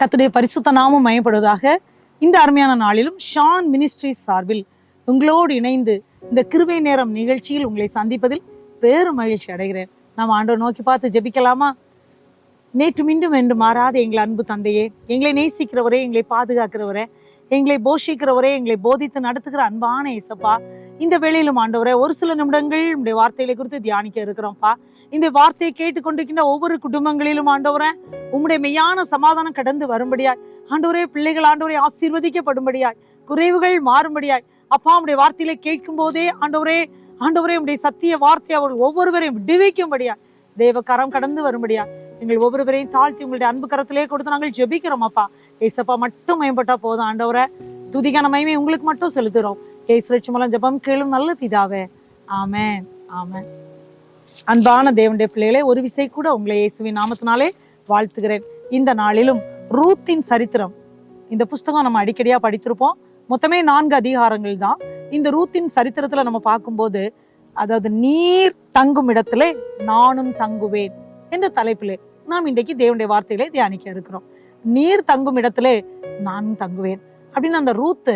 கர்த்தருடைய பரிசுத்த நாமம் மயப்படுவதாக. இந்த அருமையான நாளிலும் ஷான் மினிஸ்ட்ரிஸ் சார்பில் உங்களோடு இணைந்து இந்த கிருபை நேரம் நிகழ்ச்சியில் உங்களை சந்திப்பதில் பேரும் மகிழ்ச்சி அடைகிறேன். நாம் ஆண்டவர் நோக்கி பார்த்து ஜெபிக்கலாமா? நேற்று மீண்டும் என்று மாறாத எங்கள் அன்பு தந்தையே, எங்களை நேசிக்கிறவரே, எங்களை பாதுகாக்கிறவரே, எங்களை போஷிக்கிறவரே, எங்களை போதித்து நடத்துகிற அன்பான இயேசப்பா, இந்த வேளையிலும் ஆண்டவரே ஒரு சில நிமிடங்கள் உங்களுடைய வார்த்தைகளை குறித்து தியானிக்க இருக்கிறோம்ப்பா. இந்த வார்த்தையை கேட்டுக்கொண்டிருக்கின்ற ஒவ்வொரு குடும்பங்களிலும் ஆண்டவரே உம்முடைய மெய்யான சமாதானம் கடந்து வரும்படியாய், ஆண்டவரே பிள்ளைகள் ஆண்டவரை ஆசீர்வதிக்கப்படும்படியாய், குறைவுகள் மாறும்படியாய், அப்பா உடைய வார்த்தையில கேட்கும் போதே ஆண்டவரே உடைய சத்திய வார்த்தை அவர்கள் ஒவ்வொருவரையும் விடுவிக்கும்படியாய், தேவ கரம் கடந்து வரும்படியா எங்கள் ஒவ்வொருவரையும் தாழ்த்தி உங்களுடைய அன்பு கரத்திலே கொடுத்து நாங்கள் ஜெபிக்கிறோம். அப்பா ஏசப்பா மட்டும் மேம்பட்டா போதும் ஆண்டவரை. துதிக்கான மகிமை உங்களுக்கு மட்டும் செலுத்துறோம். ஏசு மூலம் ஜெபம் கேளும் நல்ல பிதாவே, ஆமென் ஆமென். அன்பான தேவனுடைய பிள்ளைகளே, ஒரு விசை கூட உங்களை இயேசுவின் நாமத்தினாலே வாழ்த்துகிறேன். இந்த நாளிலும் ரூத்தின் சரித்திரம், இந்த புஸ்தகம் நம்ம அடிக்கடியா படித்திருப்போம். மொத்தமே 4 அதிகாரங்கள் தான். இந்த ரூத்தின் சரித்திரத்துல நம்ம பார்க்கும்போது, அதாவது நீர் தங்கும் இடத்திலே நானும் தங்குவேன் என்ற தலைப்பிலே நாம் இன்றைக்கு தேவனுடைய வார்த்தைகளை தியானிக்க இருக்கிறோம். நீர் தங்கும் இடத்திலே நானும் தங்குவேன் அப்படின்னு அந்த ரூத்து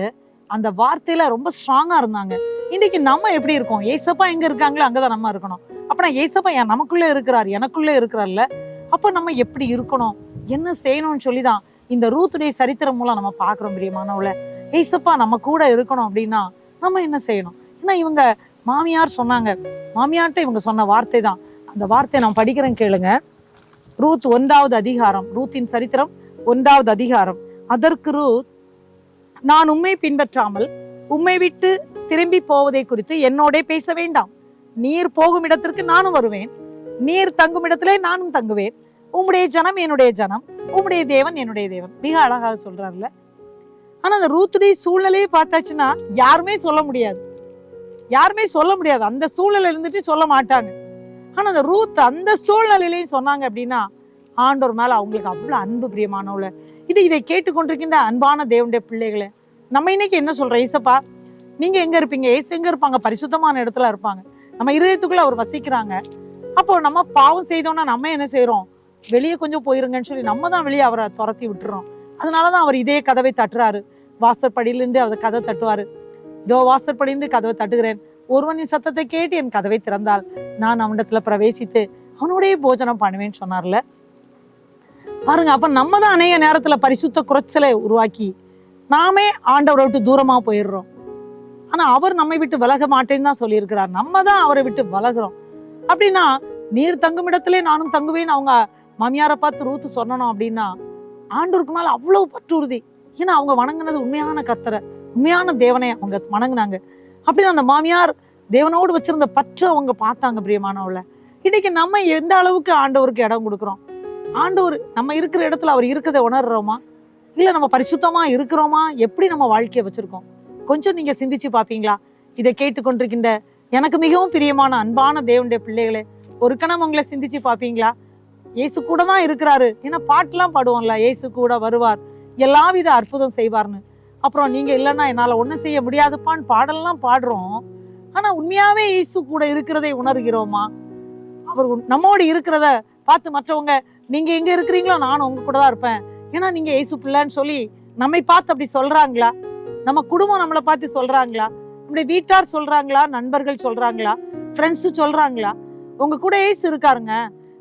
அந்த வார்த்தையில ரொம்ப ஸ்ட்ராங்கா இருந்தாங்க. இன்னைக்கு நம்ம எப்படி இருக்கோம்? ஏசப்பா எங்க இருக்காங்களோ அங்கதான் நம்ம இருக்கணும். அப்ப ஏசப்பா நமக்குள்ள இருக்கிறார், எனக்குள்ள இருக்கிறார்ல, அப்ப நம்ம எப்படி இருக்கணும், என்ன செய்யணும்னு சொல்லிதான் இந்த ரூத்துடைய சரித்திரம் மூலம் நம்ம பாக்குறோம். பிரியமானவள, ஏசப்பா நம்ம கூட இருக்கணும் அப்படின்னா நம்ம என்ன செய்யணும்? ஏன்னா இவங்க மாமியார் சொன்னாங்க, மாமியார்ட்ட இவங்க சொன்ன வார்த்தை தான். அந்த வார்த்தையை நான் படிக்கிறேன் கேளுங்க. ரூத் 1வது அதிகாரம், ரூத்தின் சரித்திரம் 1வது அதிகாரம். அதற்கு ரூத், நான் உம்மை பின்பற்றாமல் உம்மை விட்டு திரும்பி போவதை குறித்து என்னோட பேச வேண்டாம். நீர் போகும் இடத்திற்கு நானும் வருவேன், நீர் தங்கும் இடத்திலே நானும் தங்குவேன். உம்முடைய ஜனம் என்னுடைய ஜனம், உம்முடைய தேவன் என்னுடைய தேவன். மிக அழகாக சொல்றாருல. ஆனா அந்த ரூத்துடைய சூழ்நிலையை பார்த்தாச்சுன்னா யாருமே சொல்ல முடியாது, யாருமே சொல்ல முடியாது. அந்த சூழ்நிலை இருந்துட்டு சொல்ல மாட்டாங்க. ஆனா அந்த ரூத் அந்த சூழ்நிலையிலையும் சொன்னாங்க அப்படின்னா ஆண்டவர் மேல அவங்களுக்கு அவ்வளவு அன்பு. பிரியமானவள, இதை கேட்டுக்கொண்டிருக்கின்ற அன்பான தேவனுடைய பிள்ளைகளை, நம்ம இன்னைக்கு என்ன சொல்றோம்? ஏசப்பா நீங்க எங்க இருப்பீங்க? ஏசு எங்க இருப்பாங்க? பரிசுத்தமான இடத்துல இருப்பாங்க. நம்ம இருதயத்துக்குள்ள அவர் வசிக்கிறாங்க. அப்போ நம்ம பாவம் செய்தோம்னா நம்ம என்ன செய்யறோம்? வெளியே கொஞ்சம் போயிருங்கன்னு சொல்லி நம்ம தான் வெளியே அவரை துரத்தி விட்டுறோம். அதனாலதான் அவர் இதே கதவை தட்டுறாரு. வாசற்படியிலிருந்து அவர் கதை தட்டுவாரு. இதோ வாசற்படியிலிருந்து கதவை தட்டுகிறேன், ஒருவனின் சத்தத்தை கேட்டு என் கதவை திறந்தால் நான் அவனிடத்துல பிரவேசித்து அவனுடைய போஜனம் பண்ணுவேன்னு சொன்னார்ல. பாருங்க, அப்ப நம்ம தான் அநேக நேரத்துல பரிசுத்த குறைச்சலை உருவாக்கி நாமே ஆண்டவரை விட்டு தூரமா போயிடுறோம். ஆனா அவர் நம்மை விட்டு விலக மாட்டேன்னு தான் சொல்லியிருக்கிறார். நம்ம தான் அவரை விட்டு விலகுறோம். அப்படின்னா நீர் தங்கும் இடத்திலே நானும் தங்குவேன் அவங்க மாமியாரை பார்த்து ரூத்து சொன்னணும் அப்படின்னா ஆண்டவருக்கு மேல அவ்வளவு பற்றுறுதி. ஏன்னா அவங்க வணங்குனது உண்மையான கர்த்தரை, உண்மையான தேவனை அவங்க வணங்குனாங்க. அப்படின்னு அந்த மாமியார் தேவனோடு வச்சிருந்த பற்று அவங்க பார்த்தாங்க. பிரியமானவள, இன்னைக்கு நம்ம எந்த அளவுக்கு ஆண்டவருக்கு இடம் கொடுக்குறோம்? ஆண்டவர் நம்ம இருக்கிற இடத்துல அவர் இருக்கிறத உணர்றோமா? இல்ல நம்ம பரிசுத்தமா இருக்கிறோமா? எப்படி நம்ம வாழ்க்கையை வச்சிருக்கோம்? கொஞ்சம் நீங்க சிந்திச்சு பாப்பீங்களா? இதை கேட்டுக்கொண்டிருக்கின்ற எனக்கு மிகவும் பிரியமான அன்பான தேவனுடைய பிள்ளைகளே, ஒரு கணம் உங்களை சிந்திச்சு பாப்பீங்களா? இயேசு கூட தான் இருக்கிறாரு. ஏன்னா பாட்டுலாம் பாடுவோம்ல, இயேசு கூட வருவார், எல்லாவித அற்புதம் செய்வார்னு. அப்புறம் நீங்க இல்லைன்னா என்னால ஒண்ணும் செய்ய முடியாதுப்பான்னு பாடலாம் பாடுறோம். ஆனா உண்மையாவே இயேசு கூட இருக்கிறதை உணர்கிறோமா? அவர் நம்மோடு இருக்கிறத பார்த்து மற்றவங்க நீங்க எங்க இருக்கிறீங்களோ நானும் உங்க கூட தான் இருப்பேன், ஏன்னா நீங்க இயேசு பிள்ளைன்னு சொல்லி நம்மை பார்த்து அப்படி சொல்றாங்களா? நம்ம குடும்பம் நம்மளை பார்த்து சொல்றாங்களா? நம்முடைய வீட்டார் சொல்றாங்களா? நண்பர்கள் சொல்றாங்களா? ஃப்ரெண்ட்ஸ் சொல்றாங்களா? உங்க கூட இயேசு இருக்காருங்க,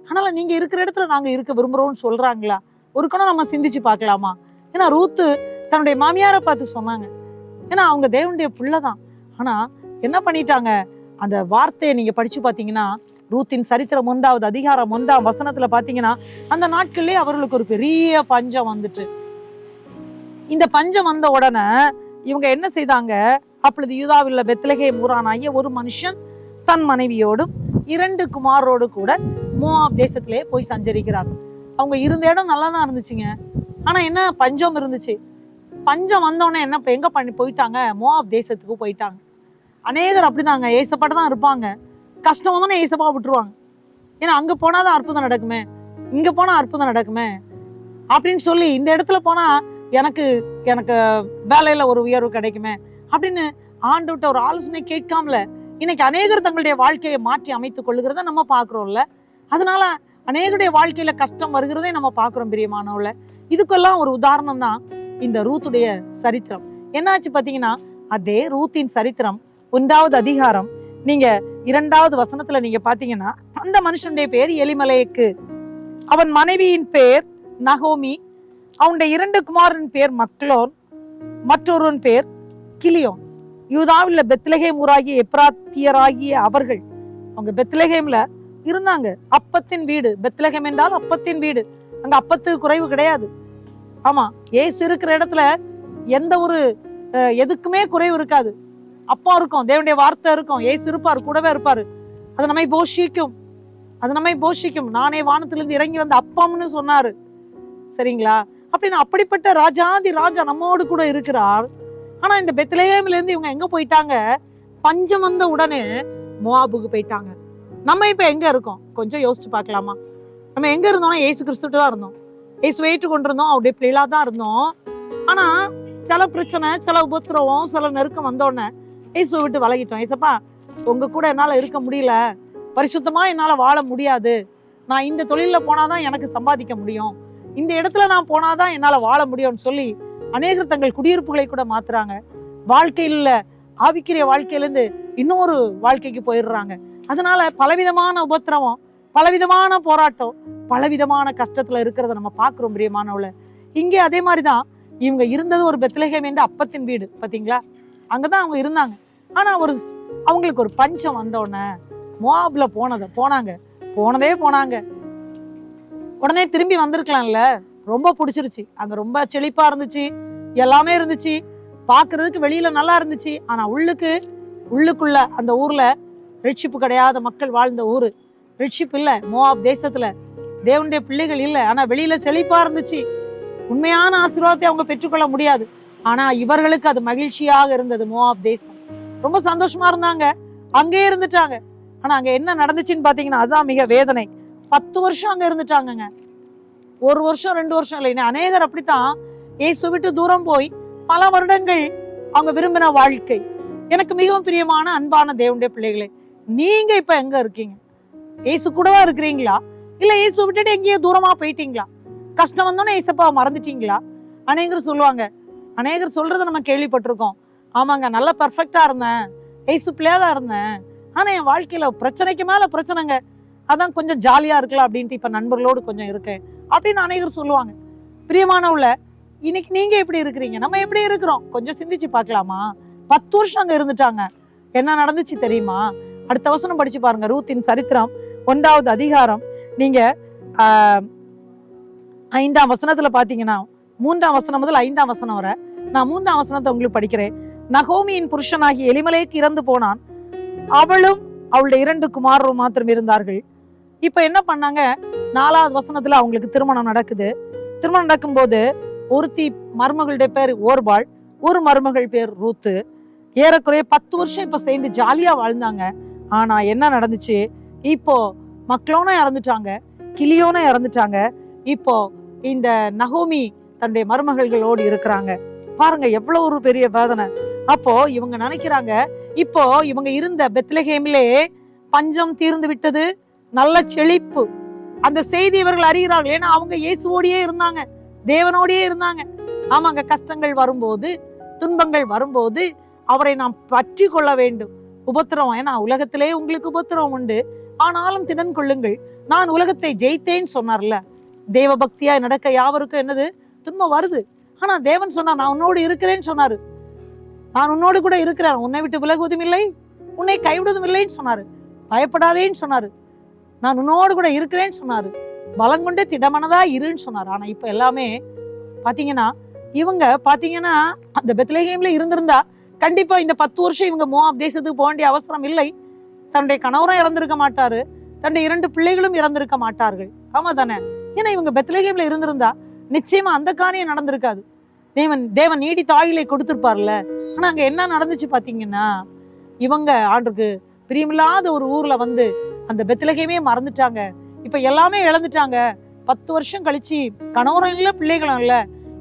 ஆனால நீங்க இருக்கிற இடத்துல நாங்க இருக்க விரும்புறோம்னு சொல்றாங்களா? ஒரு கணம் நம்ம சிந்திச்சு பார்க்கலாமா? ஏன்னா ரூத்து தன்னுடைய மாமியாரை பார்த்து சொன்னாங்க. ஏன்னா அவங்க தேவனுடைய பிள்ளைதான். ஆனா என்ன பண்ணிட்டாங்க? அந்த வார்த்தையை நீங்க படிச்சு பாத்தீங்கன்னா, ரூத்தின் சரித்திரம் 1வது அதிகாரம் 1ஆம் வசனத்துல பாத்தீங்கன்னா, அந்த நாட்கள்லயே அவர்களுக்கு ஒரு பெரிய பஞ்சம் வந்துட்டு, இந்த பஞ்சம் வந்த உடனே இவங்க என்ன செய்தாங்க? அப்பொழுது யூதாவில் பெத்லகேம் ஊரானாகிய ஒரு மனுஷன் தன் மனைவியோடும் 2 குமாரோடு கூட மோவாப் தேசத்திலே போய் சஞ்சரிக்கிறார். அவங்க இருந்த இடம் நல்லா தான் இருந்துச்சுங்க. ஆனா என்ன, பஞ்சம் இருந்துச்சு. பஞ்சம் வந்தோடனே என்ன எங்க போயிட்டாங்க? மோவாப் தேசத்துக்கு போயிட்டாங்க. அநேகர் அப்படிதாங்க, ஏசப்பாட்ட தான் இருப்பாங்க. கஷ்டம் வந்தோடனே ஏசப்பா விட்டுருவாங்க. ஏன்னா அங்க போனாதான் அற்புதம் நடக்குமே, இங்க போனா அற்புதம் நடக்குமே அப்படின்னு சொல்லி, இந்த இடத்துல போனா எனக்கு எனக்கு வேலையில ஒரு உயர்வு கிடைக்குமே அப்படின்னு ஆண்டவர்ட்ட ஒரு ஆலோசனை கேட்காமல இன்னைக்கு அநேகர் தங்களுடைய வாழ்க்கையை மாற்றி அமைத்துக் கொள்ளுகிறத நம்ம பாக்குறோம்ல. அதனால அநேகருடைய வாழ்க்கையில கஷ்டம் வருகிறதே நம்ம பாக்குறோம் பிரியமானவள. இதுக்கெல்லாம் ஒரு உதாரணம் தான் இந்த ரூத்துடைய சரித்திரம். என்னாச்சு பாத்தீங்கன்னா, அதே ரூத்தின் சரித்திரம் 1வது அதிகாரம் நீங்க 2வது வசனத்துல நீங்க பாத்தீங்கன்னா, அந்த மனுஷனுடைய பேர் எலிமலேக்கு, அவன் மனைவியின் பேர் நகோமி, அவனுடைய 2 குமாரன் பேர் மக்லோன், மற்றொருவன் பேர் கிலியோன். யூதாவில் பெத்லகேம் ஊராகிய எப்ராத்தியராகிய அவர்கள் அவங்க பெத்லகேம்ல இருந்தாங்க. அப்பத்தின் வீடு, பெத்லகேம் என்றால் அப்பத்தின் வீடு. அங்க அப்பத்துக்கு குறைவு கிடையாது. ஆமா, ஏசு இருக்கிற இடத்துல எந்த ஒரு எதுக்குமே குறைவு இருக்காது. அப்பா இருக்கும், தேவனுடைய வார்த்தை இருக்கும், ஏசு இருப்பாரு, கூடவே இருப்பாரு. அது நம்மை போஷிக்கும், அது நம்மை போஷிக்கும். நானே வானத்திலிருந்து இறங்கி வந்த அப்பம்னு சொன்னாரு. சரிங்களா? அப்படின்னு அப்படிப்பட்ட ராஜாதி ராஜா நம்மோடு கூட இருக்கிறார். ஆனா இந்த பெத்லகேம்ல இருந்து இவங்க எங்க போயிட்டாங்க? பஞ்சம் வந்த உடனே மோவாபுக்கு போயிட்டாங்க. நம்ம இப்ப எங்க இருக்கோம் கொஞ்சம் யோசிச்சு பார்க்கலாமா? நம்ம எங்க இருந்தோம்? ஏசு கிறிஸ்துட்டு தான் இருந்தோம், ஏசு ஏற்று கொண்டிருந்தோம், அவருடைய பிள்ளைகளா தான் இருந்தோம். ஆனா சில பிரச்சனை, சில உபத்திரவம், சில நெருக்கம் வந்தோடனே ஏசுவை விட்டு விலகிட்டோம். ஏசப்பா, உங்க கூட என்னால இருக்க முடியல, பரிசுத்தமா என்னால வாழ முடியாது, நான் இந்த தொழில போனாதான் எனக்கு சம்பாதிக்க முடியும், இந்த இடத்துல நான் போனாதான் என்னால வாழ முடியும்னு சொல்லி அநேகர் தங்கள் குடியிருப்புகளை கூட மாத்துறாங்க. வாழ்க்கையில ஆவிக்குரிய வாழ்க்கையிலிருந்து இன்னொரு வாழ்க்கைக்கு போயிடுறாங்க. அதனால பலவிதமான உபத்திரவம், பலவிதமான போராட்டம், பலவிதமான கஷ்டத்துல இருக்கிறத நம்ம பாக்குறோம் பிரியமானவள. இங்கே அதே மாதிரிதான் இவங்க இருந்தது ஒரு பெத்லகேம் என்ற அப்பத்தின் வீடு. பாத்தீங்களா? அங்கதான் அவங்க இருந்தாங்க. ஆனா அவங்களுக்கு ஒரு பஞ்சம் வந்தோடனே மோவாப்ல போனதே போனாங்க. உடனே திரும்பி வந்திருக்கலாம்ல. ரொம்ப பிடிச்சிருச்சு, அங்க ரொம்ப செழிப்பா இருந்துச்சு, எல்லாமே இருந்துச்சு, பாக்குறதுக்கு வெளியில நல்லா இருந்துச்சு. ஆனா உள்ளுக்குள்ள அந்த ஊர்ல ரட்சிப்பு கிடையாத மக்கள் வாழ்ந்த ஊரு, ரட்சிப்பு இல்ல. மோவாப் தேசத்துல தேவனுடைய பிள்ளைகள் இல்ல. ஆனா வெளியில செழிப்பா இருந்துச்சு, உண்மையான ஆசீர்வாதத்தை அவங்க பெற்றுக்கொள்ள முடியாது. ஆனா இவர்களுக்கு அது மகிழ்ச்சியாக இருந்தது. மோவாப் தேசம் ரொம்ப சந்தோஷமா இருந்தாங்க, அங்கே இருந்துட்டாங்க. ஆனா அங்க என்ன நடந்துச்சுன்னு பாத்தீங்கன்னா, அதுதான் மிக வேதனை. 10 வருஷம் அங்க இருந்துட்டாங்கங்க. 1 வருஷம் 2 வருஷம் இல்லை. அநேகர் அப்படித்தான் ஏசு விட்டு தூரம் போய் பல வருடங்கள் அவங்க விரும்பின வாழ்க்கை. எனக்கு மிகவும் பிரியமான அன்பான தேவனுடைய பிள்ளைகளே, நீங்க இப்ப எங்க இருக்கீங்க? ஏசு கூடவா இருக்கிறீங்களா? இல்ல ஏசு விட்டுட்டு எங்கேயோ தூரமா போயிட்டீங்களா? கஷ்டம் வந்தோன்னே ஏசப்பா மறந்துட்டீங்களா? அநேகர் சொல்லுவாங்க, அநேகர் சொல்றதை நம்ம கேள்விப்பட்டிருக்கோம். ஆமாங்க, நல்லா பெர்ஃபெக்டா இருந்தேன், ஏசு பிள்ளையாதான் இருந்தேன், ஆனா என் வாழ்க்கையில பிரச்சனைக்கு மேல பிரச்சனைங்க, அதான் கொஞ்சம் ஜாலியா இருக்கலாம் அப்படின்ட்டு இப்ப நண்பர்களோடு கொஞ்சம் இருக்கேன் அப்படின்னு அநேகர் சொல்லுவாங்க. பிரியமானவுள்ள, இன்னைக்கு நீங்க எப்படி இருக்கிறீங்க? நம்ம எப்படி இருக்கிறோம்? கொஞ்சம் சிந்திச்சு பார்க்கலாமா? 10 வருஷம் அங்க இருந்துட்டாங்க. என்ன நடந்துச்சு தெரியுமா? அடுத்த வசனம் படிச்சு பாருங்க. ரூத்தின் சரித்திரம் 1வது அதிகாரம் நீங்க 5ஆம் வசனத்துல பாத்தீங்கன்னா, 3ஆம் வசனம் முதல் 5ஆம் வசனம் வரை நான் 3ஆம் வசனத்தை உங்களுக்கு படிக்கிறேன். நகோமியின் புருஷனாகி எலிமலேக்கு இறந்து போனான், அவளும் அவளுடைய 2 குமாரரும் மாத்திரம் இருந்தார்கள். இப்ப என்ன பண்ணாங்க? 4வது வசனத்துல அவங்களுக்கு திருமணம் நடக்குது. திருமணம் நடக்கும்போது ஒருத்தி மருமகளுடைய பேர் ஓர்பாள், ஒரு மருமகள் பேர் ரூத்து. ஏறக்குறைய 10 வருஷம் இப்ப சேர்ந்து ஜாலியா வாழ்ந்தாங்க. ஆனா என்ன நடந்துச்சு? இப்போ மக்லோனும் இறந்துட்டாங்க, கிலியோனும் இறந்துட்டாங்க. இப்போ இந்த நகோமி தன்னுடைய மருமகளோடு இருக்கிறாங்க. பாருங்க எவ்வளவு ஒரு பெரிய வேதனை. அப்போ இவங்க நினைக்கிறாங்க, இப்போ இவங்க இருந்த பெத்லகேமிலே பஞ்சம் தீர்ந்து விட்டது, நல்ல செழிப்பு. அந்த செய்தி இவர்கள் அறிகிறார்கள். ஏன்னா அவங்க இயேசுவோடையே இருந்தாங்க, தேவனோடையே இருந்தாங்க. ஆமாங்க, கஷ்டங்கள் வரும்போது, துன்பங்கள் வரும்போது அவரை நாம் பற்றி கொள்ள வேண்டும். உபத்திரவம், ஏன்னா உலகத்திலே உங்களுக்கு உபத்திரவம் உண்டு, ஆனாலும் திடன் கொள்ளுங்கள், நான் உலகத்தை ஜெயித்தேன்னு சொன்னார்ல. தேவ பக்தியா நடக்க யாவருக்கும் என்னது? துன்பம் வருது. ஆனா தேவன் சொன்னார், நான் உன்னோடு இருக்கிறேன்னு சொன்னாரு. நான் உன்னோடு கூட இருக்கிறேன், உன்னை விட்டு விலகுவதும் இல்லை, உன்னை கைவிடுவதும் இல்லைன்னு சொன்னாரு. பயப்படாதேன்னு சொன்னாரு. நான் உன்னோடு கூட இருக்கிறேன்னு சொன்னாரு. பலம் கொண்டே திடமனதா இருன்னு சொன்னாரு. ஆனா இப்ப எல்லாமே பாத்தீங்கன்னா, இவங்க பாத்தீங்கன்னா அந்த பெத்லகேம்ல இருந்திருந்தா கண்டிப்பா இந்த 10 வருஷம் இவங்க மோவாப் தேசத்துக்கு போக வேண்டிய அவசரம் இல்லை. தன்னுடைய கணவரும் இறந்திருக்க மாட்டாரு, தன்னுடைய 2 பிள்ளைகளும் இறந்திருக்க மாட்டார்கள். ஆமா தானே? ஏன்னா இவங்க பெத்லகேம்ல இருந்திருந்தா நிச்சயமா அந்த காரியம் நடந்திருக்காது. தேவன் நீடித்த ஆயுளை கொடுத்திருப்பார்ல. ஆனா அங்க என்ன நடந்துச்சு பாத்தீங்கன்னா, இவங்க ஆண்டுக்கு பிரியமில்லாத ஒரு ஊர்ல வந்து அந்த பெத்லகேமே மறந்துட்டாங்க. இப்ப எல்லாமே இழந்துட்டாங்க. 10 வருஷம் கழிச்சு கணவரும் இல்ல, பிள்ளைகளும் இல்ல.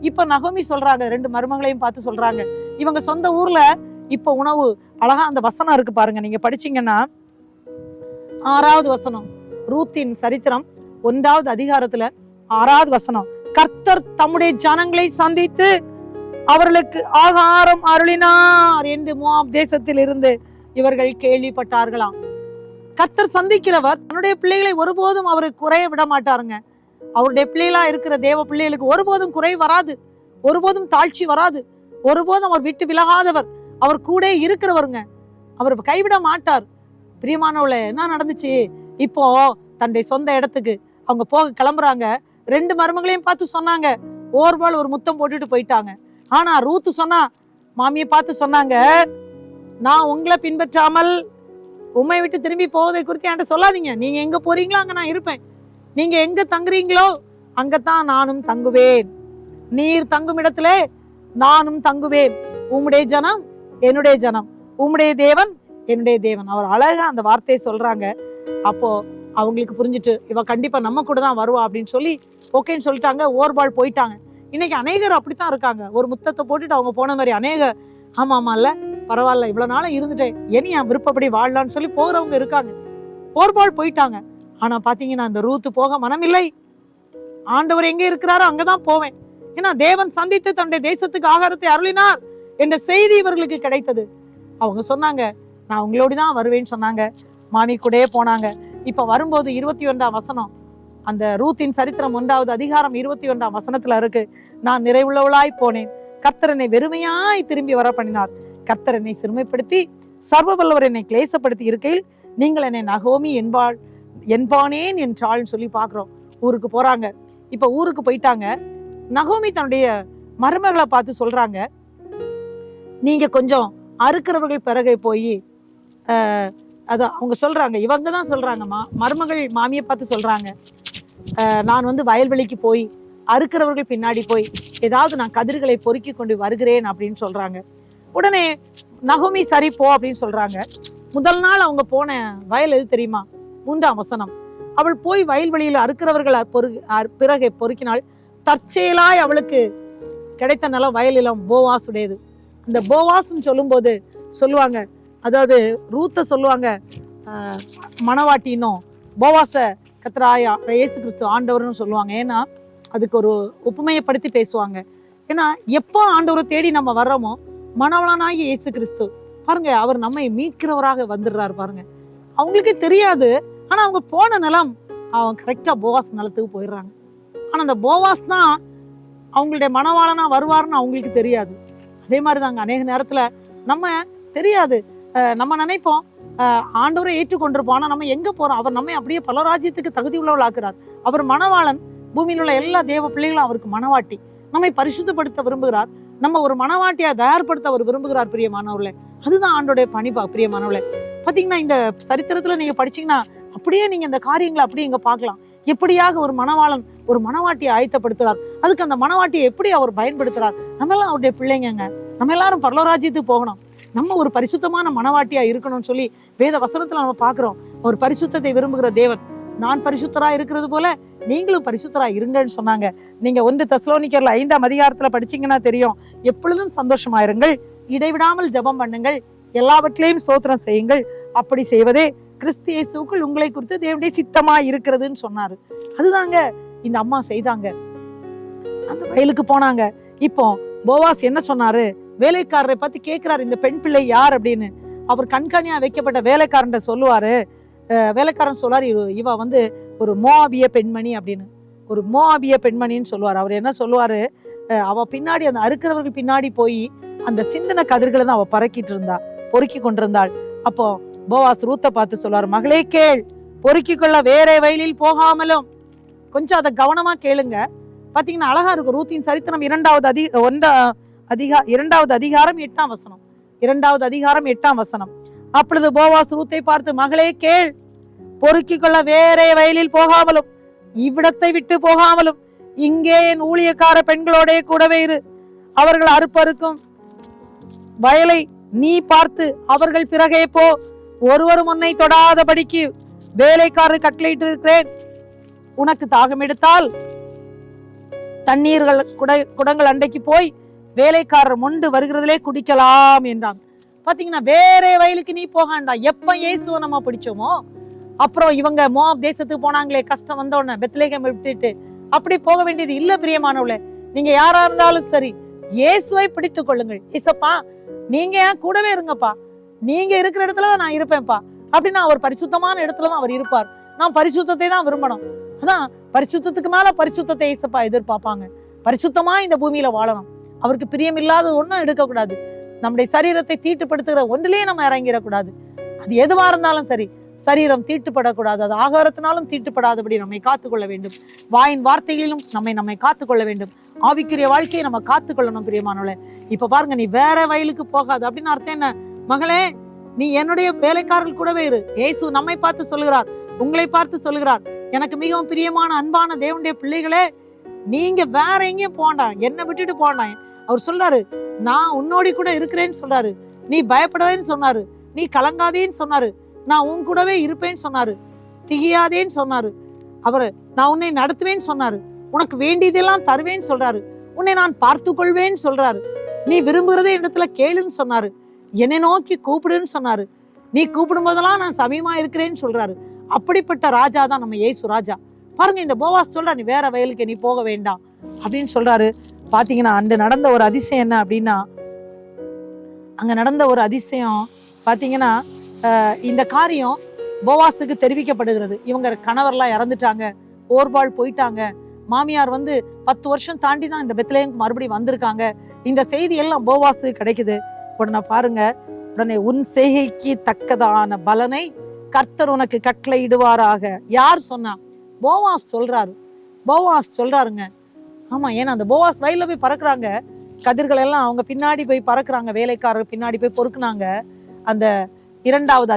இப்ப நகோமி சொல்றாங்க, 2 மருமகளையும் பார்த்து சொல்றாங்க, இவங்க சொந்த ஊர்ல இப்ப உணவு. அழகா அந்த வசனம் இருக்கு பாருங்க, நீங்க படிச்சீங்கன்னா 6வது வசனம், ரூத்தின் சரித்திரம் 1வது அதிகாரத்துல 6வது வசனம், கர்த்தர் தம்முடைய ஜனங்களை சந்தித்து அவர்களுக்கு ஆகாரம் அருளினார் என்று மோவாப் தேசத்தில் இருந்து இவர்கள் கேள்விப்பட்டார்களாம். கர்த்தர் சந்திக்கிறவர் தன்னுடைய பிள்ளைகளை ஒருபோதும் அவரு குறைய விட மாட்டாருங்க. அவருடைய பிள்ளைகளா இருக்கிற தேவ பிள்ளைகளுக்கு ஒருபோதும் குறை வராது, ஒருபோதும் தாழ்ச்சி வராது, ஒருபோதும் அவர் விட்டு விலகாதவர், அவர் கூட இருக்கிறவருங்க. அவர் கைவிட மாட்டார். பிரியமானவளே, என்ன நடந்துச்சு? இப்போ தன்னுடைய சொந்த இடத்துக்கு அவங்க போக கிளம்புறாங்க. 2 மருமகளையும் பார்த்து சொன்னாங்க, ஓர்பால் ஒரு முத்தம் போட்டுட்டு போயிட்டாங்க. ஆனா ரூத்து சொன்னா, மாமியை பார்த்து சொன்னாங்க, நான் உங்களை பின்பற்றாமல் உண்மை விட்டு திரும்பி போவதை குறித்து என்கிட்ட சொல்லாதீங்க. நீங்க எங்க போறீங்களோ அங்க நான் இருப்பேன், நீங்க எங்க தங்குறீங்களோ அங்கத்தான் நானும் தங்குவேன், நீர் தங்கும் இடத்துல நானும் தங்குவேன், உம்முடைய ஜனம் என்னுடைய ஜனம், உம்முடைய தேவன் என்னுடைய தேவன். அவர் அழகா அந்த வார்த்தையை சொல்றாங்க. அப்போ அவங்களுக்கு புரிஞ்சுட்டு, இவ கண்டிப்பா நம்ம கூட தான் வருவா அப்படின்னு சொல்லி ஓகேன்னு சொல்லிட்டாங்க. ஓர்பால் போயிட்டாங்க. இன்னைக்கு அநேகர் அப்படித்தான் இருக்காங்க. ஒரு முத்தத்தை போட்டுட்டு அவங்க போன மாதிரி அநேக, ஆமா இல்ல பரவாயில்ல, இவ்வளவு நாளும் இருந்துட்டேன், இனி என் விருப்பப்படி வாழலான்னு சொல்லி போறவங்க இருக்காங்க. ஓர்பால் போயிட்டாங்க. ஆனா பாத்தீங்கன்னா அந்த ரூத்து போக மனமில்லை. ஆண்டவர் எங்க இருக்கிறாரோ அங்கதான் போவேன். ஏன்னா தேவன் சந்தித்து தன்னுடைய தேசத்துக்கு ஆகாரத்தை அருளினார் என்ற செய்தி இவர்களுக்கு கிடைத்தது. அவங்க சொன்னாங்க, நான் உங்களோடு தான் வருவேன்னு சொன்னாங்க. மாமி கூடயே போனாங்க. இப்ப வரும்போது 21ஆம் வசனம், அந்த ரூத்தின் சரித்திரம் 1வது அதிகாரம் 21ஆம் வசனத்துல இருக்கு, நான் நிறைவுள்ளவளாய் போனேன், கர்த்தர் என்னை வெறுமையாய் திரும்பி வர பண்ணினார், கர்த்தர் என்னை சிறுமைப்படுத்தி சர்வ வல்லவர் என்னை கிளேசப்படுத்தி இருக்கையில் நீங்கள் என்னை நகோமி என்பானேன் என்றாள்னு சொல்லி பாக்குறோம். ஊருக்கு போறாங்க. இப்ப ஊருக்கு போயிட்டாங்க. நகோமி தன்னுடைய மருமகளை பார்த்து சொல்றாங்க, நீங்க கொஞ்சம் அறுக்கிறவர்கள் பிறகு போய் அதான் அவங்க சொல்றாங்க, இவங்க தான் சொல்றாங்க, மருமகள் மாமியை பார்த்து சொல்றாங்க, நான் வந்து வயல்வெளிக்கு போய் அறுக்கிறவர்கள் பின்னாடி போய் ஏதாவது நான் கதிர்களை பொறுக்கி கொண்டு வருகிறேன் அப்படின்னு சொல்றாங்க. உடனே நகோமி சரி போ அப்படின்னு சொல்றாங்க. முதல் நாள் அவங்க போன வயல் எது தெரியுமா? 3ஆம் வசனம், அவள் போய் வயல்வெளியில் அறுக்கிறவர்கள் பிறகை பொறுக்கினாள், தற்செயலாய் அவளுக்கு கிடைத்த நிலம் வயலிலம் போவாஸ் உடையது. இந்த போவாஸ்ன்னு சொல்லும் போது சொல்லுவாங்க, அதாவது ரூத்த சொல்லுவாங்க மணவாட்டினும், போவாச கத்ராயா இயேசு கிறிஸ்து ஆண்டவர்னு சொல்லுவாங்க. ஏன்னா அதுக்கு ஒரு ஒப்புமையப்படுத்தி பேசுவாங்க. ஏன்னா எப்போ ஆண்டவரை தேடி நம்ம வர்றோமோ, மணவளனாகி இயேசு கிறிஸ்து பாருங்க, அவர் நம்மை மீட்கிறவராக வந்துடுறாரு பாருங்க. அவங்களுக்கே தெரியாது. ஆனா அவங்க போன நிலம், அவங்க கரெக்டா போவாஸ் நிலத்துக்கு போயிடுறாங்க. ஆனா அந்த போவாஸ் தான் அவங்களுடைய மணவாளனா வருவாருன்னு அவங்களுக்கு தெரியாது. அதே மாதிரிதாங்க அநேக நேரத்துல நம்ம தெரியாது, நம்ம நினைப்போம் ஆண்டவரை ஏற்றுக்கொண்டிருப்போம். ஆனா நம்ம எங்க போறோம்? அவர் நம்மை அப்படியே பல ராஜ்யத்துக்கு தகுதி உள்ளவள் ஆக்குறார். அவர் மணவாளன், பூமியில் உள்ள எல்லா தேவ பிள்ளைகளும் அவருக்கு மணவாட்டி. நம்மை பரிசுத்தப்படுத்த விரும்புகிறார். நம்ம ஒரு மணவாட்டியா தயார்படுத்த அவர் விரும்புகிறார். பிரியமானவர்களே, அதுதான் ஆண்டோடைய பணிபா. பிரியமானவர்களே, பாத்தீங்கன்னா இந்த சரித்திரத்துல நீங்க படிச்சீங்கன்னா அப்படியே நீங்க இந்த காரியங்களை அப்படியே இங்க பார்க்கலாம். எப்படியாக ஒரு மணவாளன் ஒரு மணவாட்டியை ஆயத்தப்படுத்துறார், அதுக்கு அந்த மணவாட்டியை எப்படி அவர் பயன்படுத்துறார். நம்ம எல்லாம் அவருடைய பிள்ளைங்க, நம்ம எல்லாரும் பரலோராஜ்யத்துக்கு போகணும், நம்ம ஒரு பரிசுத்தமான மணவாட்டியா இருக்கணும்னு சொல்லி வேத வசனத்துல நம்ம பாக்குறோம். ஒரு பரிசுத்தத்தை விரும்புகிற தேவன், நான் பரிசுத்தரா இருக்கிறது போல நீங்களும் பரிசுத்தரா இருங்கன்னு சொன்னாங்க. நீங்க 1 தெசலோனிக்கர்ல 5ஆம் அதிகாரத்துல படிச்சீங்கன்னா தெரியும், எப்பொழுதும் சந்தோஷமா இருங்கள், இடைவிடாமல் ஜெபம் பண்ணுங்கள், எல்லாவற்றிலையும் ஸ்தோத்திரம் செய்யுங்கள், அப்படி செய்வதே கிறிஸ்து இயேசுவுக்குள் உங்களை குறித்து தேவனுடைய சித்தமா இருக்கிறதுன்னு சொன்னாரு. அதுதாங்க இந்த அம்மா செய்தாங்க. அந்த வயலுக்கு போனாங்க. இப்போ போவாஸ் என்ன சொன்னாரு? வேலைக்காரரை பத்தி கேட்கிறாரு, இந்த பெண் பிள்ளை யார் அப்படின்னு. அவர் கண்காணியா வைக்கப்பட்ட வேலைக்காரன் சொல்லுவாரு. வேலைக்காரன் சொல்லுவாரு, இவ வந்து ஒரு மோவாபிய பெண்மணி அப்படின்னு, ஒரு மோவாபிய பெண்மணின்னு சொல்லுவார். அவர் என்ன சொல்லுவாரு, அவ பின்னாடி அந்த அறுக்கிறவர்கள் பின்னாடி போய் அந்த சிந்தன கதிர்களை தான் அவ பொறுக்கி கொண்டிருந்தாள். அப்போ போவாஸ் ரூத்தை பார்த்து சொல்லுவார், மகளே கேள், பொறுக்கி கொள்ள வேற வயலில் போகாமலும். கொஞ்சம் அதை கவனமா கேளுங்க. பாத்தீங்கன்னா அழகா இருக்கும். ரூத்தின் சரித்திரம் 2வது அதிகாரம் 8ஆம் வசனம். 2வது அதிகாரம் 8ஆம் வசனம். அப்பொழுது போவாஸ் ரூத்தை பார்த்து, மகளே கேள், பொறுக்கி கொள்ள வேற வயலில் போகாமலும் இவ்விடத்தை விட்டு போகாமலும் இங்கே என் ஊழியக்கார பெண்களோட கூடவே இரு, அவர்கள் அறுப்பறுக்கும் வயலை நீ பார்த்து அவர்கள் பிறகே போ, ஒருவரும் உன்னை தொடாதபடிக்கு வேலைக்காரர் கட்டளையிட்டு இருக்கிறேன், உனக்கு தாகம் எடுத்தால் தண்ணீர்கள் குடங்கள் அண்டைக்கு போய் வேலைக்காரர் மொண்டு வருகிறதுலே குடிக்கலாம் என்றான். பாத்தீங்கன்னா வேற வயலுக்கு நீ போகாண்டா. எப்ப இயேசுவை நம்ம பிடிச்சோமோ அப்புறம் இவங்க மோவாப் தேசத்துக்கு போனாங்களே, கஷ்டம் வந்தோடனே பெத்லகேமை விட்டுட்டு அப்படி போக வேண்டியது இல்ல பிரியமானவளே. நீங்க யாரா இருந்தாலும் சரி, இயேசுவை பிடித்துக் கொள்ளுங்கள். இசப்பா நீங்க என் கூடவே இருங்கப்பா, நீங்க இருக்கிற இடத்துலதான் நான் இருப்பேன்ப்பா அப்படின்னா அவர் பரிசுத்தமான இடத்துலதான் அவர் இருப்பார். நான் பரிசுத்தத்தை தான் விரும்பணும். அதான் பரிசுத்தத்துக்கு மேல பரிசுத்தத்தை இசப்பா எதிர்பார்ப்பாங்க. பரிசுத்தமா இந்த பூமியில வாழணும். அவருக்கு பிரியம் இல்லாத ஒன்னும் எடுக்கக்கூடாது. நம்முடைய சரீரத்தை தீட்டுப்படுத்துகிற ஒன்றிலேயே நம்ம இறங்கிடக்கூடாது. அது எதுவா இருந்தாலும் சரி, சரீரம் தீட்டுப்படக்கூடாது. அது ஆகாரத்தினாலும் தீட்டுப்படாதபடி நம்மை காத்துக்கொள்ள வேண்டும். வாயின் வார்த்தைகளிலும் நம்மை காத்துக்கொள்ள வேண்டும். ஆவிக்குரிய வாழ்க்கையை நம்ம காத்துக்கொள்ளணும் பிரியமானவளே. இப்ப பாருங்க, நீ வேற வயலுக்கு போகாது அப்படின்னு அர்த்தம் என்ன? மகளே, நீ என்னுடைய வேலைக்காரர்கள் கூடவே இரு. இயேசு நம்மை பார்த்து சொல்லுகிறார், உங்களை பார்த்து சொல்லுகிறார், எனக்கு மிகவும் பிரியமான அன்பான தேவனுடைய பிள்ளைகளே, நீங்க வேற எங்கேயும் போண்டாம், என்னை விட்டுட்டு போண்டாம். அவர் சொல்றாரு, நான் உன்னோடி கூட இருக்கிறேன்னு சொல்றாரு. நீ பயப்படாதேன்னு சொன்னாரு, நீ கலங்காதேன்னு சொன்னாரு, நான் உன் கூடவே இருப்பேன்னு சொன்னாரு, திகையாதேன்னு சொன்னாரு. அவரு நான் உன்னை நடத்துவேன்னு சொன்னாரு, உனக்கு வேண்டியதெல்லாம் தருவேன்னு சொல்றாரு, உன்னை நான் பார்த்து கொள்வேன்னு சொல்றாரு, நீ விரும்புகிறதே இடத்துல கேளுன்னு சொன்னாரு, என்னை நோக்கி கூப்பிடுன்னு சொன்னாரு, நீ கூப்பிடும் போதெல்லாம் நான் சமயமா இருக்கிறேன்னு சொல்றாரு. அப்படிப்பட்ட ராஜா தான் நம்ம இயேசு ராஜா. பாருங்க, இந்த போவாஸ் சொல்றா, நீ வேற வயலுக்கு நீ போக வேண்டாம் அப்படின்னு சொல்றாரு. பாத்தீங்கன்னா அன்று நடந்த ஒரு அதிசயம் என்ன அப்படின்னா, அங்க நடந்த ஒரு அதிசயம் பாத்தீங்கன்னா, இந்த காரியம் போவாஸுக்கு தெரிவிக்கப்படுகிறது. இவங்க கணவர்லாம் இறந்துட்டாங்க, ஓர்பால் போயிட்டாங்க, மாமியார் 10 வருஷம் தாண்டி தான் இந்த பெத்லகேமுக்கு மறுபடியும் வந்திருக்காங்க. இந்த செய்தி எல்லாம் போவாஸு கிடைக்குது. உடனே பாருங்க, உடனே உன் செய்கைக்கு தக்கதான பலனை கர்த்தர் உனக்கு கட்டளையிடுவாராக. யார் சொன்னா? போவாஸ் சொல்றாரு. போவாஸ் சொல்றாருங்க. ஆமா, ஏன்னா அந்த போவாஸ் வயல்ல போய் பறக்குறாங்க, கதிர்கள் எல்லாம் அவங்க பின்னாடி போய் பறக்குறாங்க, வேலைக்காரர் பின்னாடி போய் பொறுக்குனாங்க. அந்த 2வது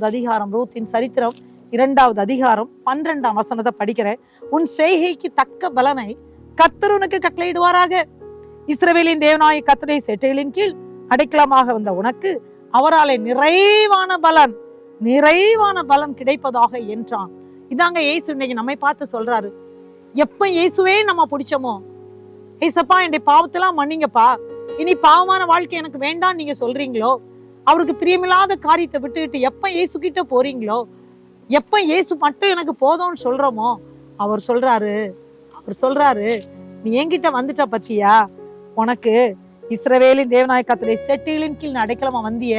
அதிகாரம் ரூத்தின் சரித்திரம் 2வது அதிகாரம் 12ஆம் வசனத்தை படிக்கிறேன். உன் செய்கைக்கு தக்க பலனை கர்த்தர் உனக்கு கட்டளையிடுவாராக. இஸ்ரவேலின் தேவனாய கர்த்தருடைய செட்டைகளின் கீழ் அடைக்கலமாக வந்த உனக்கு அவராலே நிறைவான பலன் கிடைப்பதாக என்றான். இதாங்க இயேசு இன்னைக்கு நம்மை பார்த்து சொல்றாரு. எப்ப இயேசுவே நம்ம பிடிச்சோமோ, ஏசப்பா என்னுடைய பாவத்தெல்லாம் மன்னிங்கப்பா, இனி பாவமான வாழ்க்கை எனக்கு வேண்டாம் நீங்க சொல்றீங்களோ, அவருக்கு பிரியமில்லாத காரியத்தை விட்டுக்கிட்டு எப்ப இயேசு கிட்ட போறீங்களோ, எப்ப இயேசு மட்டும் எனக்கு போதும்னு சொல்றோமோ, அவர் சொல்றாரு நீ என்கிட்ட வந்துட்ட பத்தியா, உனக்கு இஸ்ரவேலின் தேவனாய கர்த்தருடைய செட்டைகளின் கீழ் அடைக்கலமா வந்திய,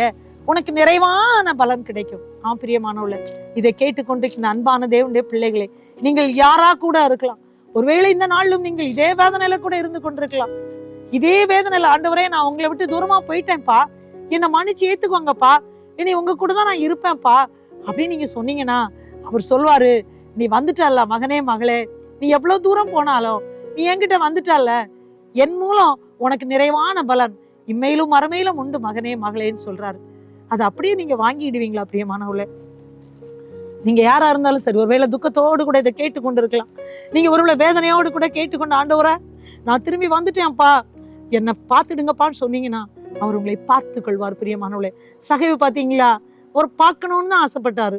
உனக்கு நிறைவான பலன் கிடைக்கும். பிரியமானவர்களே, இதை கேட்டுக்கொண்டிருக்கிற அன்பான தேவனுடைய பிள்ளைகளே, நீங்கள் யாரா கூட இருக்கலாம். ஒருவேளை இந்த நாளிலும் நீங்கள் இதே வேதனையில கூட இருந்து கொண்டிருக்கலாம். இதே வேதனையில, ஆண்டவரே நான் உங்களை விட்டு தூரமா போயிட்டேன்ப்பா, என்னை மன்னிச்சு ஏத்துக்குவாங்கப்பா, இனி உங்க கூட தான் நான் இருப்பேன்ப்பா அப்படின்னு நீங்க சொன்னீங்கன்னா, அவர் சொல்வாரு, நீ வந்துட்டல்ல மகனே மகளே, நீ எவ்வளவு தூரம் போனாலும் நீ என்கிட்ட வந்துட்டல்ல, என் மூலம் உனக்கு நிறைவான பலன் இம்மையிலும் மறுமையிலும் உண்டு மகனே மகளேன்னு சொல்றாரு. அது அப்படியே நீங்க வாங்கிடுவீங்களா பிரியமானவர்களே? நீங்க யாரா இருந்தாலும் சரி, ஒருவேளை துக்கத்தோடு கூட இதை கேட்டுக்கொண்டு இருக்கலாம். நீங்க ஒருவேளை வேதனையோடு கூட கேட்டுக்கொண்டு, ஆண்டவரே நான் திரும்பி வந்துட்டேன்ப்பா, என்னை பார்த்துடுங்கப்பான்னு சொன்னீங்கன்னா, அவர் உங்களை பார்த்து கொள்வார் பிரியமானவர்களே. சகைவு பாத்தீங்களா, ஒரு பார்க்கணும்னு தான் ஆசைப்பட்டாரு,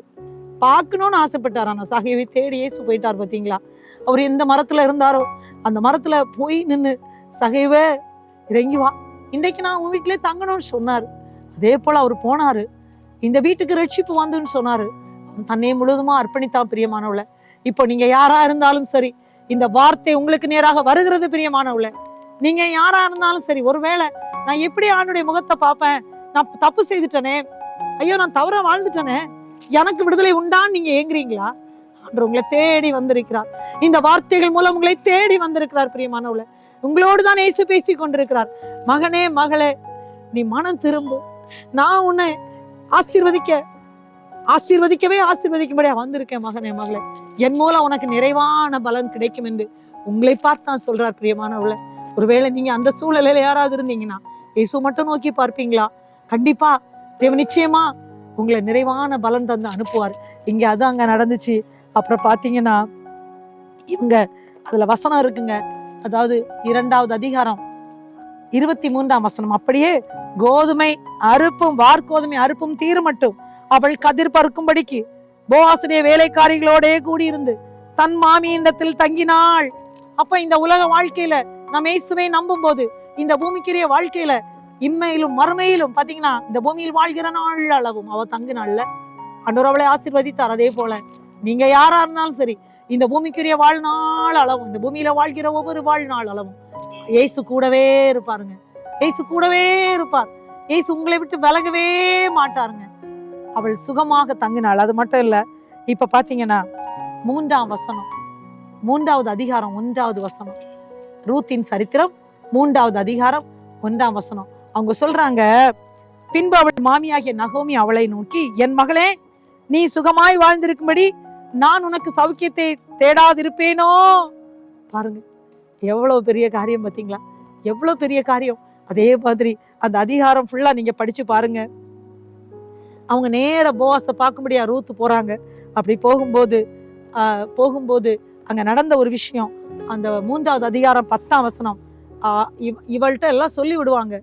ஆனா சகைவை தேடி இயேசு போயிட்டார். பாத்தீங்களா, அவர் எந்த மரத்துல இருந்தாரோ அந்த மரத்துல போய் நின்னு, சகைவே இறங்கி வா, இன்றைக்கு நான் உன் வீட்டிலே தங்கணும்னு சொன்னாரு. அதே போல அவர் போனாரு, இந்த வீட்டுக்கு ரட்சிப்பு வந்துன்னு சொன்னாரு. தன்னை முழுவதுமா அர்ப்பணித்தான் பிரியமானவள. இப்போ நீங்க யாரா இருந்தாலும் சரி, இந்த வார்த்தை உங்களுக்கு நேராக வருகிறது பிரியமானவள. நீங்க யாரா இருந்தாலும் சரி, ஒருவேளை நான் எப்படி ஆண்டுடைய முகத்தை பார்ப்பேன், நான் தப்பு செய்துட்டனே, ஐயோ நான் தவற வாழ்ந்துட்டனே, எனக்கு விடுதலை உண்டான்னு நீங்க ஏங்குறீங்களா? ஆண்டவர் உங்களை தேடி வந்திருக்கிறார். இந்த வார்த்தைகள் மூலம் உங்களை தேடி வந்திருக்கிறார் பிரியமானவள. உங்களோடு தான் இயேசு பேசி கொண்டிருக்கிறார். மகனே மகளே, நீ மனம் திரும்பு, நான் உன்னை ஆசீர்வதிக்கும்படியா வந்திருக்கேன் மகனே மகளே, என் மூலம் உனக்கு நிறைவான பலன் கிடைக்கும் என்று உங்களை பார்த்தான் சொல்றார் பிரியமானவள. ஒருவேளை நீங்க அந்த சூழலில் யாராவது இருந்தீங்கன்னா, இயேசு மட்டும் நோக்கி பார்ப்பீங்களா? கண்டிப்பா தேவன் நிச்சயமா உங்களை நிறைவான பலன் தந்து அனுப்புவார். இங்க அது அங்க நடந்துச்சு. அப்புறம் பாத்தீங்கன்னா, இவங்க அதுல வசனம் இருக்குங்க, அதாவது 2வது அதிகாரம் 23ஆம் வசனம், அப்படியே கோதுமை அறுப்பும் வார்கோதுமை அறுப்பும் தீர் மட்டும் அவள் கதிர் பறுக்கும்படிக்கு போவாசுடைய வேலைக்காரிகளோடே கூடியிருந்து தன் மாமியிடத்தில் தங்கினாள். அப்ப இந்த உலக வாழ்க்கையில நம்ம இயேசுவை நம்பும் போது, இந்த பூமிக்குரிய வாழ்க்கையில இம்மையிலும் மறுமையிலும் பாத்தீங்கன்னா, இந்த பூமியில் வாழ்கிற நாள் அளவும் அவ தங்கினாள்ல. ஆண்டவர் அவளை ஆசீர்வதித்தார். அதே போல நீங்க யாரா இருந்தாலும் சரி, இந்த பூமிக்குரிய வாழ்நாள் அளவும், இந்த பூமியில வாழ்கிற ஒவ்வொரு வாழ்நாள் அளவும் இயேசு கூடவே இருப்பாருங்க. இயேசு கூடவே இருப்பார். இயேசு உங்களை விட்டு விலகவே மாட்டாருங்க. அவள் சுகமாக தங்கினாள். அது மட்டும் இல்ல, இப்ப பாத்தீங்கன்னா 3ஆம் வசனம், 3வது அதிகாரம் 1வது வசனம், ரூத்தின் சரித்திரம் 3வது அதிகாரம் 1ஆம் வசனம். அவங்க சொல்றாங்க, பின்பு அவள் மாமியாகிய நகோமி அவளை நோக்கி, என் மகளே, நீ சுகமாய் வாழ்ந்திருக்கும்படி நான் உனக்கு சௌக்கியத்தை தேடாதிருப்பேனோ. பாருங்க, எவ்வளவு பெரிய காரியம் பார்த்தீங்களா? எவ்வளவு பெரிய காரியம். அதே மாதிரி அந்த அதிகாரம் ஃபுல்லா நீங்க படிச்சு பாருங்க. அவங்க நேர போவாஸை பார்க்கும்படியா ரூத்து போறாங்க. அப்படி போகும்போது அங்க நடந்த ஒரு விஷயம், அந்த 3வது அதிகாரம் 10ஆம் வசனம், இவள்கிட்ட எல்லாம் சொல்லி விடுவாங்க.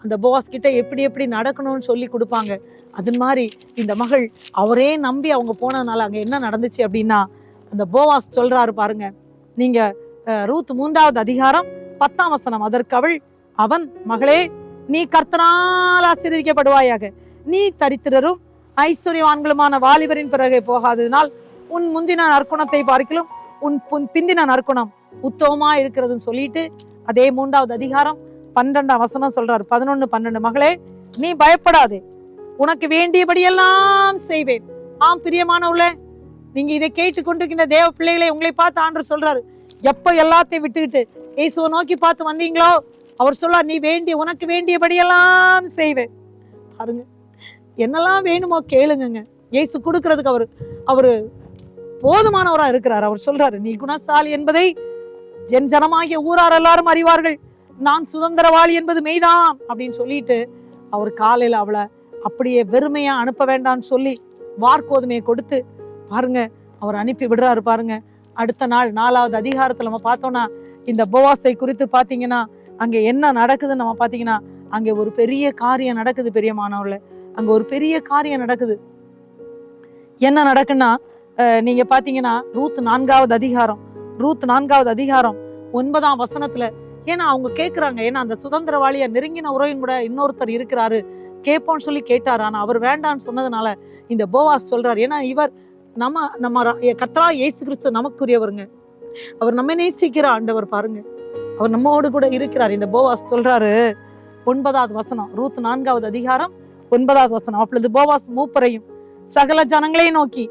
அந்த போவாஸ் கிட்ட எப்படி எப்படி நடக்கணும்னு சொல்லி கொடுப்பாங்க. அது மாதிரி இந்த மகள் அவரே நம்பி அவங்க போனதுனால அங்க என்ன நடந்துச்சு அப்படின்னா, அந்த போவாஸ் சொல்றாரு பாருங்க, நீங்க ரூத் 3வது அதிகாரம் 10ஆம் வசனம், அதற்கு அவன், மகளே, நீ கர்த்தரால் ஆசீர்வதிக்கப்படுவாயாக. நீ தரித்திரரும் ஐஸ்வர்யவான்களுமான வாலிபரின் பிறகே போகாததினால் உன் முந்தின நற்குணத்தை பார்க்கிலும் உன் பிந்தின நற்குணம் உத்தமமா இருக்கிறதுன்னு சொல்லிட்டு, அதே 3வது அதிகாரம் 12ஆம் வசனம் சொல்றாரு, 11, 12, மகளே, நீ பயப்படாதே, உனக்கு வேண்டியபடியெல்லாம் செய்வேன். ஆம் பிரியமானவர்களே, நீங்க இதை கேட்டு கொண்டிருக்கின்ற தேவ பிள்ளைகளை உங்களை பார்த்து ஆண்டவர் சொல்றாரு, எப்ப எல்லாத்தையும் விட்டுக்கிட்டு இயேசுவை நோக்கி பார்த்து வந்தீங்களோ, அவர் சொல்றார், நீ உனக்கு வேண்டியபடியெல்லாம் செய்வேன். பாருங்க, என்னெல்லாம் வேணுமோ கேளுங்க. இயேசு கொடுக்கறதுக்கு அவரு போதுமானவரா இருக்கிறார். அவர் சொல்றாரு, நீ குணசாலி என்பதை என் ஜனமாகிய ஊரார் எல்லாரும் அறிவார்கள், நான் சுதந்திரவாளி என்பது மெய்தான் அப்படின்னு சொல்லிட்டு அவர் காலையில அவளை அப்படியே வெறுமையா அனுப்ப வேண்டாம்னு சொல்லி வார்கோதுமையை கொடுத்து பாருங்க அவர் அனுப்பி விடுறாரு. பாருங்க, அடுத்த நாள் 4வது அதிகாரத்துல நம்ம பார்த்தோம்னா, இந்த போவாஸை குறித்து பாத்தீங்கன்னா அங்க என்ன நடக்குதுன்னு நம்ம பாத்தீங்கன்னா, அங்க ஒரு பெரிய காரியம் நடக்குது. பெரியமானவர்கள, அங்க ஒரு பெரிய காரியம் நடக்குது. என்ன நடக்குன்னா, நீங்க பாத்தீங்கன்னா ரூத் 4வது அதிகாரம் 9ஆம் வசனத்துல, ஏன்னா அவங்க கேட்குறாங்க, ஏன்னா அந்த சுதந்திரவாளியா நெருங்கின உறவின் கூட இன்னொருத்தர் இருக்கிறாரு, கேட்போன்னு சொல்லி கேட்டார். ஆனா அவர் வேண்டான்னு சொன்னதுனால இந்த போவாஸ் சொல்றாரு, ஏன்னா இவர் நம்ம கர்த்தரா இயேசு கிறிஸ்து நமக்குரியவருங்க, அவர் நம்ம நேசிக்கிற ஆண்டவர். பாருங்க, அவர் நம்மோடு கூட இருக்கிறார். இந்த போவாஸ் சொல்றாரு, 9வது வசனம், ரூத் 4வது அதிகாரம் 9வது வசனம், அப்பொழுது போவாஸ் மூப்பரையும் சகல ஜனங்களையும் நோக்கி,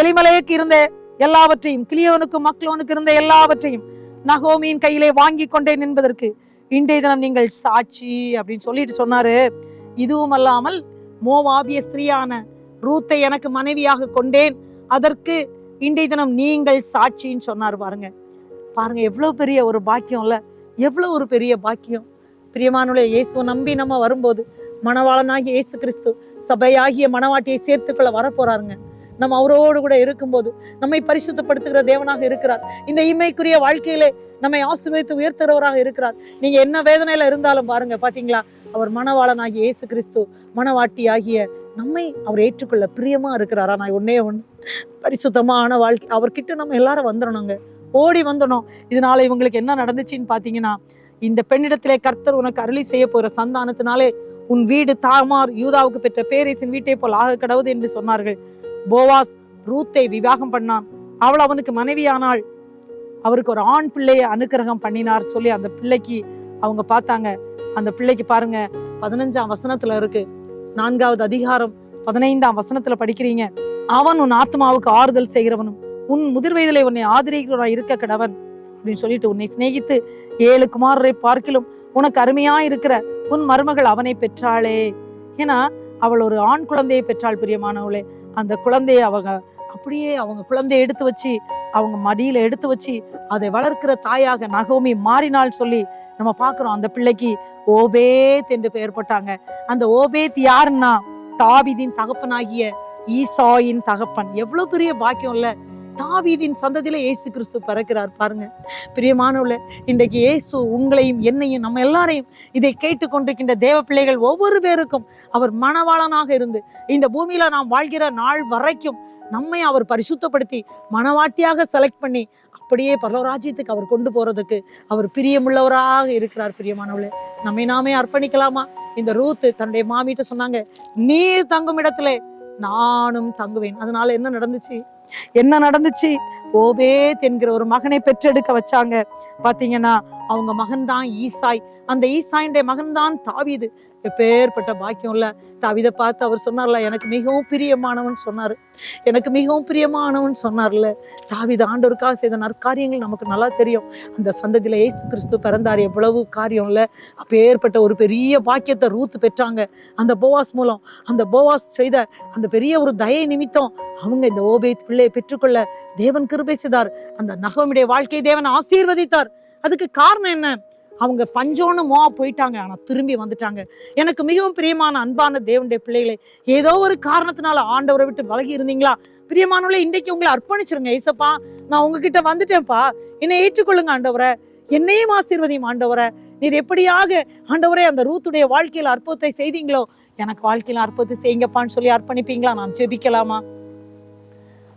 எலிமலைக்கு இருந்த எல்லாவற்றையும், கிளியோனுக்கும் மக்லோனுக்கு இருந்த எல்லாவற்றையும் நகோமியின் கையிலே வாங்கி கொண்டேன் என்பதற்கு இன்றைய தினம் நீங்கள் சாட்சி அப்படின்னு சொல்லிட்டு சொன்னாரு. இதுவும் அல்லாமல் மோவாபிய ஸ்திரீயான ரூத்தை எனக்கு மனைவியாக கொண்டேன், அதற்கு இன்றைய தினம் நீங்கள் சாட்சின்னு சொன்னார். பாருங்க எவ்வளவு பெரிய ஒரு பாக்கியம் இல்ல, எவ்வளவு ஒரு பெரிய பாக்கியம். பிரியமானுடைய, இயேசுவை நம்பி நம்ம வரும்போது மணவாளனாகிய இயேசு கிறிஸ்து சபையாகிய மணவாட்டியை சேர்த்துக்குள்ள வரப்போறாருங்க. நம்ம அவரோடு கூட இருக்கும்போது நம்மை பரிசுத்தப்படுத்துகிற தேவனாக இருக்கிறார். இந்த இம்மைக்குரிய வாழ்க்கையிலே நம்மை ஆசீர்வதித்து உயர்த்துகிறவராக இருக்கிறார். நீங்க என்ன வேதனையில இருந்தாலும் பாருங்க, பாத்தீங்களா, அவர் மணவாளனாகிய இயேசு கிறிஸ்து மணவாட்டி ஆகிய நம்மை அவர் ஏற்றுக்கொள்ள பிரியமா இருக்கிறாரா? நான் ஒன்னே பரிசுத்தமான வாழ்க்கை அவர்கிட்ட நம்ம எல்லாரும் வந்துடணுங்க, ஓடி வந்துடணும். இதனால இவங்களுக்கு என்ன நடந்துச்சுன்னு பாத்தீங்கன்னா, இந்த பெண்ணிடத்திலே கர்த்தர் உனக்கு அருளி செய்ய போற சந்தானத்தினாலே உன் வீடு தாமார் யூதாவுக்கு பெற்ற பேரேசின் வீட்டை போல் ஆக கடவுது என்று சொன்னார்கள். போவாஸ் ரூத்தை விவாகம் பண்ணான், அவள் அவனுக்கு மனைவியானாள், அவருக்கு ஒரு ஆண் பிள்ளையை அனுக்கிரகம் பண்ணினார் சொல்லி அந்த பிள்ளைக்கு அவங்க பார்த்தாங்க. அந்த பிள்ளைக்கு பாருங்க 15ஆம் வசனத்துல இருக்கு, 4வது அதிகாரம் 15ஆம் வசனத்துல படிக்கிறீங்க, அவன் உன் ஆத்மாவுக்கு ஆறுதல் செய்கிறவனும் உன் முதிர் வயதிலே உன்னை ஆதரிக்கிறவனாய் இருக்க கடவன் அப்படின்னு சொல்லிட்டு, உன்னை சிநேகித்து 7 குமாரரை பார்க்கிலும் உனக்கு அருமையா இருக்கிற உன் மருமகள் அவனை பெற்றாளே. ஏன்னா அவள் ஒரு ஆண் குழந்தையை பெற்றாள். பிரியமானவளே, அந்த குழந்தையை அவங்க குழந்தையை எடுத்து வச்சு அவங்க மடியில எடுத்து வச்சு அதை வளர்க்கிற தாயாக நகோமி மாறினாள் சொல்லி நம்ம பாக்குறோம். அந்த பிள்ளைக்கு ஓபேத் என்று பெயர் போட்டாங்க. அந்த ஓபேத் யாருன்னா, தாவீதின் தகப்பனாகிய ஈசாயின் தகப்பன். எவ்வளவு பெரிய பாக்கியம் இல்ல, தாவீதின் சந்ததியில இயேசு கிறிஸ்து பிறக்கிறார். பாருங்க பிரியமானவர்களே, இன்றைக்கு இயேசு உங்களையும் என்னையும் நம்ம எல்லாரையும் இதை கேட்டுக்கொண்டிருக்கின்ற தேவ பிள்ளைகள் ஒவ்வொரு பேருக்கும் அவர் மணவாளனாக இருந்து இந்த பூமியில நாம் வாழ்கிற நாள் வரைக்கும் நம்மை அவர் பரிசுத்தப்படுத்தி மணவாட்டியாக செலக்ட் பண்ணி அப்படியே பரலோராஜ்யத்துக்கு அவர் கொண்டு போறதுக்கு அவர் பிரியமுள்ளவராக இருக்கிறார். பிரியமானவர்களே, நாமே அர்ப்பணிக்கலாமா? இந்த ரூத் தன்னுடைய மாமிட்ட சொன்னாங்க, நீர் தங்கும் இடத்துல நானும் தங்குவேன். அதனால என்ன நடந்துச்சு? ஓபேத் என்கிற ஒரு மகனை பெற்றெடுக்க வச்சாங்க. பாத்தீங்கன்னா அவங்க மகன்தான் ஈசாய். அந்த ஈசாயினுடைய மகன்தான் தாவீது. எப்பேற்பட்ட பாக்கியம் இல்ல. தாவீதை பார்த்து அவர் சொன்னார்ல, எனக்கு மிகவும் பிரியமானவன் சொன்னார்ல. தாவீது ஆண்டவருக்காக செய்த நற்காரியங்கள் நமக்கு நல்லா தெரியும். அந்த சந்ததியில இயேசு கிறிஸ்து பிறந்தார். எவ்வளவு காரியம் இல்ல. அப்பேற்பட்ட ஒரு பெரிய பாக்கியத்தை ரூத் பெற்றாங்க. அந்த போவாஸ் மூலம், அந்த போவாஸ் செய்த அந்த பெரிய ஒரு தயை நிமித்தம் அவங்க இந்த ஓபேத் பிள்ளையை பெற்றுக்கொள்ள தேவன் கிருபை செய்தார். அந்த நகோமியுடைய வாழ்க்கையை தேவன் ஆசீர்வதித்தார். அதுக்கு காரணம் என்ன? அவங்க பஞ்சோன்னு போயிட்டாங்க, ஆனா திரும்பி வந்துட்டாங்க. எனக்கு மிகவும் பிரியமான அன்பான தேவனுடைய பிள்ளைகளை, ஏதோ ஒரு காரணத்தினால ஆண்டவரை விட்டு விலகி இருந்தீங்களா? பிரியமானவர்களே, இன்றைக்கு உங்களை அர்ப்பணிச்சிருங்க. ஏசப்பா, நான் உங்ககிட்ட வந்துட்டேன்ப்பா, என்னை ஏற்றுக்கொள்ளுங்க ஆண்டவரை, என்னையும் ஆசீர்வதியும் ஆண்டவரை. நீர் எப்படியாக ஆண்டவரே அந்த ரூத்துடைய வாழ்க்கையில அற்புதத்தை செய்தீங்களோ, எனக்கு வாழ்க்கையில அற்புதத்தை செய்யுங்கப்பான்னு சொல்லி அர்ப்பணிப்பீங்களா? நாம் ஜெபிக்கலாமா?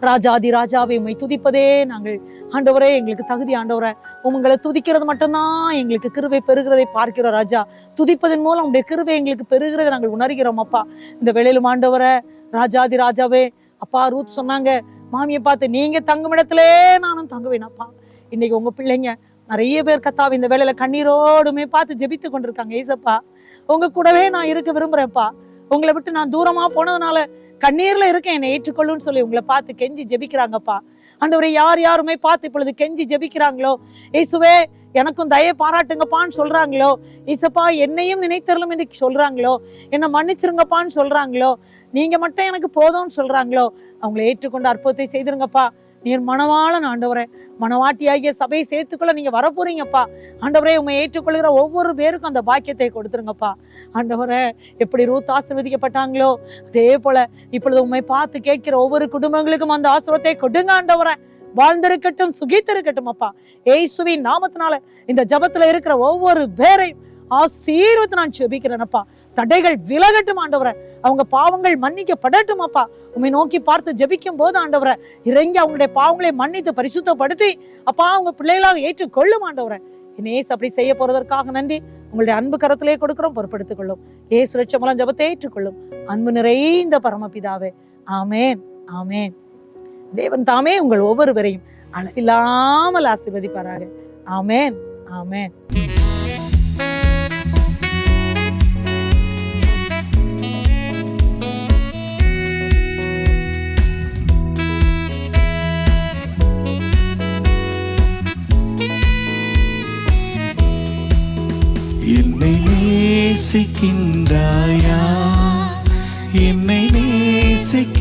ராஜாதி ராஜாவை உம்மை துதிப்பதே நாங்கள் ஆண்டவரே எங்களுக்கு தகுதி. ஆண்டவரை, உங்களை துதிக்கிறது மட்டும்தான் எங்களுக்கு கிருபை பெறுகிறதை பார்க்கிறோம் ராஜா. துதிப்பதன் மூலம் உங்களுடைய கிருபை எங்களுக்கு பெறுகிறதை நாங்கள் உணர்கிறோம் அப்பா. இந்த வேளையிலும் ஆண்டவரை, ராஜாதி ராஜாவே அப்பா, ரூத் சொன்னாங்க மாமியை பார்த்து, நீங்க தங்கும் இடத்திலே நானும் தங்குவேன் அப்பா. இன்னைக்கு உங்க பிள்ளைங்க நிறைய பேர் கத்தாவை இந்த வேளையில கண்ணீரோடுமே பார்த்து ஜெபித்து கொண்டிருக்காங்க. ஏசப்பா, உங்க கூடவே நான் இருக்க விரும்புறேன்ப்பா. உங்களை விட்டு நான் தூரமா போனதுனால கண்ணீர்ல இருக்கேன், என்னை ஏற்றுக்கொள்ளுன்னு சொல்லி உங்களை பார்த்து கெஞ்சி ஜெபிக்கிறாங்கப்பா. ஆண்டவரே, யாருமே பார்த்து இப்பொழுது கெஞ்சி ஜெபிக்கிறாங்களோ, இயேசுவே எனக்கும் தயை பாராட்டுங்கப்பான்னு சொல்றாங்களோ, இயேசப்பா என்னையும் நினைத்தரலும் என்று சொல்றாங்களோ, என்னை மன்னிச்சிருங்கப்பான்னு சொல்றாங்களோ, நீங்க மட்டும் எனக்கு போதும்னு சொல்றாங்களோ, அவங்களை ஏற்றுக்கொண்டு அற்புதத்தை செய்திருங்கப்பா. நீர் மணவாளன் ஆண்டவரே, மணவாட்டியாகிய சபையை சேர்த்துக்கொள்ள நீங்க வரப்போறீங்கப்பா. ஆண்டவரே, உண்மை ஏற்றுக்கொள்கிற ஒவ்வொரு பேருக்கும் அந்த பாக்கியத்தை கொடுத்துருங்கப்பா. ஆண்டவரே, எப்படி ரூத் ஆசீர்வதிக்கப்பட்டாங்களோ அதே போல இப்பொழுது உண்மை பார்த்து கேட்கிற ஒவ்வொரு குடும்பங்களுக்கும் அந்த ஆசீர்வாதத்தை கொடுங்க ஆண்டவரே. வாழ்ந்திருக்கட்டும், சுகித்திருக்கட்டும் அப்பா. இயேசுவின் நாமத்தினால இந்த ஜபத்துல இருக்கிற ஒவ்வொரு பேரையும் ஆசீர்வத்தை நான் ஜெபிக்கிறேனப்பா. தடைகள் விலகட்டும் ஆண்டவரே, அவங்க பாவங்கள் மன்னிக்கப்படட்டும் அப்பா. உண்மை நோக்கி பார்த்து ஜெபிக்கும் போது ஆண்டவரை இறங்கி அவங்களுடைய பாவங்களை மன்னித்து பரிசுத்தப்படுத்தி அப்பா அவங்க பிள்ளைகளாக ஏற்றுக்கொள்ளும் ஆண்டவரை. நேஸ் அப்படி செய்ய போறதற்காக நன்றி. உங்களுடைய அன்பு கரத்திலே கொடுக்கிறோம், பொறுப்படுத்திக் கொள்ளும். ஏசு ரட்ச மூலம் ஜெபத்தை ஏற்றுக்கொள்ளும் அன்பு நிறைந்த பரமபிதாவே. ஆமேன், ஆமேன். தேவன் தாமே உங்கள் ஒவ்வொருவரையும் அளவில்லாமல் ஆசீர்வதிப்பாராக. ஆமேன், ஆமேன். என்னை நேசிக்கின்றாயா, என்னை நேசிக்கின்றாயா,